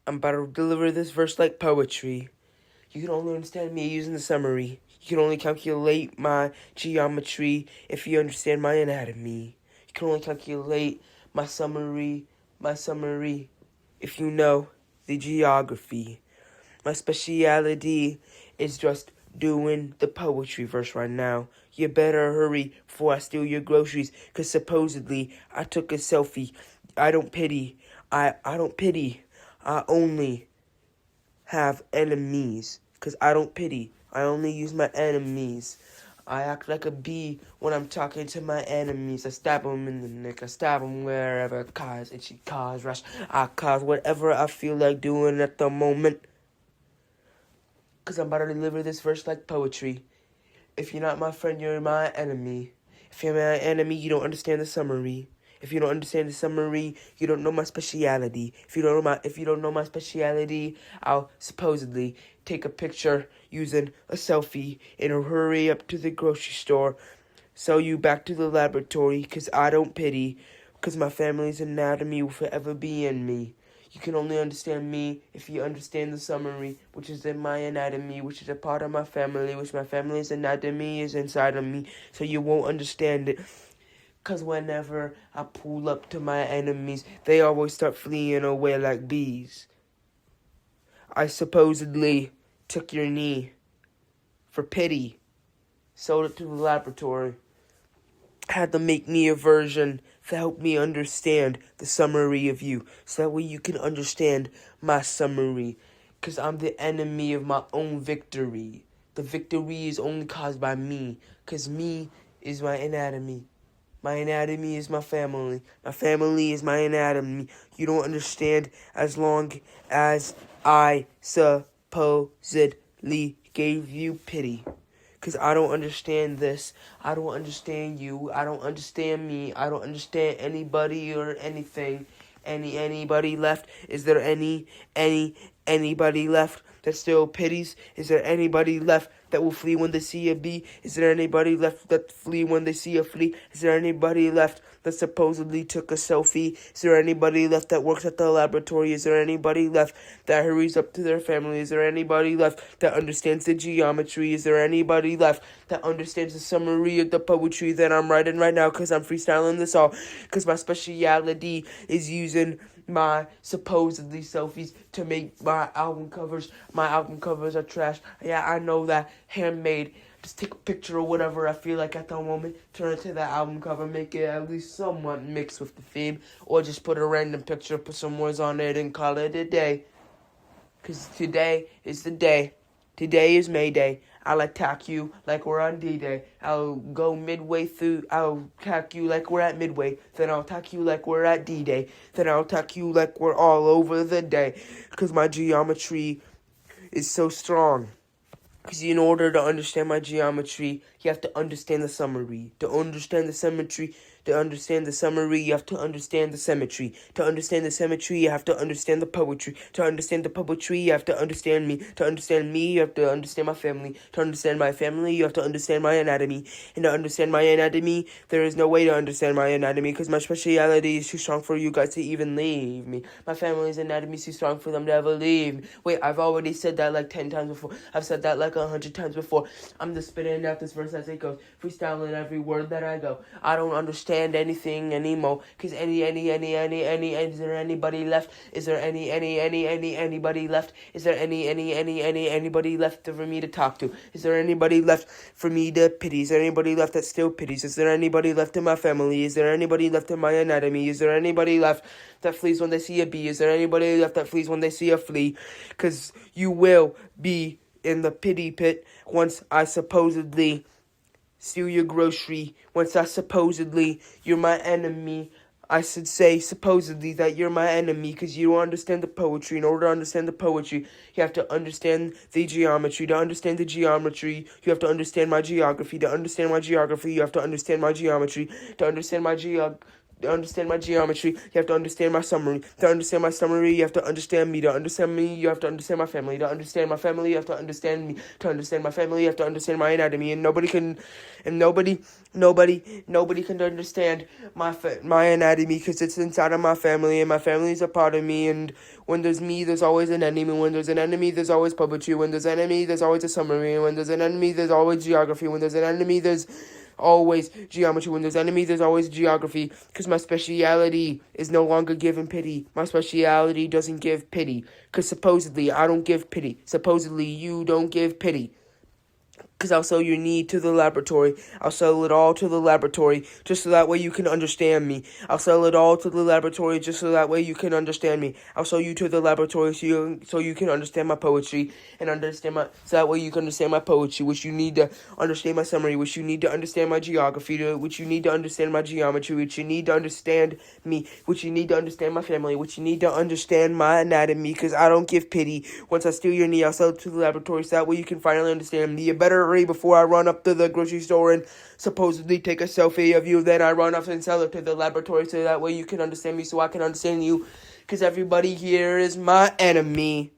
I'm about to deliver this verse like poetry. You can only understand me using the summary. You can only calculate my geometry if you understand my anatomy. You can only calculate my summary, if you know the geography. My speciality is just doing the poetry verse right now. You better hurry before I steal your groceries, 'cause supposedly I took a selfie. I don't pity. I don't pity. I only have enemies, 'cause I don't pity. I only use my enemies. I act like a bee when I'm talking to my enemies. I stab them in the neck. I stab them wherever. Cause itchy, cause rush. I cause whatever I feel like doing at the moment. 'Cause I'm about to deliver this verse like poetry. If you're not my friend, you're my enemy. If you're my enemy, you don't understand the summary. If you don't understand the summary, you don't know my speciality. If you don't know my speciality, I'll supposedly take a picture using a selfie and hurry up to the grocery store, sell you back to the laboratory, 'cause I don't pity, 'cause my family's anatomy will forever be in me. You can only understand me if you understand the summary, which is in my anatomy, which is a part of my family, which my family's anatomy is inside of me, so you won't understand it. 'Cause whenever I pull up to my enemies, they always start fleeing away like bees. I supposedly took your knee for pity, sold it to the laboratory, had to make me a version to help me understand the summary of you, so that way you can understand my summary, 'cause I'm the enemy of my own victory. The victory is only caused by me, 'cause me is my anatomy. My anatomy is my family. My family is my anatomy. You don't understand as long as I supposedly gave you pity. 'Cause I don't understand this. I don't understand you. I don't understand me. I don't understand anybody or anything. Anybody left? Is there anybody left that still pities? Is there anybody left that will flee when they see a bee? Is there anybody left that flee when they see a flea? Is there anybody left that supposedly took a selfie? Is there anybody left that works at the laboratory? Is there anybody left that hurries up to their family? Is there anybody left that understands the geometry? Is there anybody left that understands the summary of the poetry that I'm writing right now? 'Cause I'm freestyling this all. 'Cause my speciality is using my supposedly selfies to make my album covers. My album covers are trash. Yeah, I know that. Handmade. Just take a picture or whatever I feel like at the moment, turn it to that album cover, make it at least somewhat mixed with the theme, or just put a random picture, put some words on it, and call it a day. 'Cause today is the day. Today is May Day. I'll attack you like we're on D-Day. I'll go midway through. I'll attack you like we're at Midway. Then I'll attack you like we're at D-Day. Then I'll attack you like we're all over the day. 'Cause my geometry is so strong. Because in order to understand my geometry, you have to understand the summary. To understand the symmetry, you have to understand the symmetry. To understand the symmetry, you have to understand the poetry. To understand the poetry, you have to understand me. To understand me, you have to understand my family. To understand my family, you have to understand my anatomy. And to understand my anatomy, there is no way to understand my anatomy, because my speciality is too strong for you guys to even leave me. My family's anatomy is too strong for them to ever leave me. Wait, I've already said that like 10 times before. I've said that like 100 times before. I'm just spitting out this verse as it goes, freestyling every word that I go. I don't understand anything anymore, cause is there anybody left? Is there anybody left? Is there anybody left for me to talk to? Is there anybody left for me to pity? Is there anybody left that still pities? Is there anybody left in my family? Is there anybody left in my anatomy? Is there anybody left that flees when they see a bee? Is there anybody left that flees when they see a flea? 'Cause you will be in the pity pit once I supposedly steal your grocery. Once I supposedly, you're my enemy. I should say supposedly that you're my enemy, because you don't understand the poetry. In order to understand the poetry, you have to understand the geometry. To understand the geometry, you have to understand my geography. To understand my geography, you have to understand my geometry. To understand my understand my geometry, you have to understand my summary. To understand my summary, you have to understand me. To understand me, you have to understand my family. To understand my family, you have to understand me. To understand my family, you have to understand my anatomy. And nobody can understand my anatomy because it's inside of my family, and my family is a part of me. And when there's me, there's always an enemy. When there's an enemy, there's always poetry. When there's an enemy, there's always a summary. And when there's an enemy, there's always geography. When there's an enemy, there's always geometry. When there's enemy, there's always geography. Because my speciality is no longer giving pity. My speciality doesn't give pity. Because supposedly I don't give pity. Supposedly you don't give pity. Because I'll sell your need to the laboratory. I'll sell it all to the laboratory, just so that way you can understand me. I'll sell it all to the laboratory, just so that way you can understand me. I'll sell you to the laboratory so you can understand my poetry, and so that way you can understand my poetry, which you need to understand my summary, which you need to understand my geography, which you need to understand my geometry, which you need to understand me, which you need to understand my family, which you need to understand my anatomy, because I don't give pity. Once I steal your knee, I'll sell it to the laboratory, so that way you can finally understand me. You better before I run up to the grocery store and supposedly take a selfie of you. Then I run off and sell it to the laboratory so that way you can understand me, so I can understand you. Because everybody here is my enemy.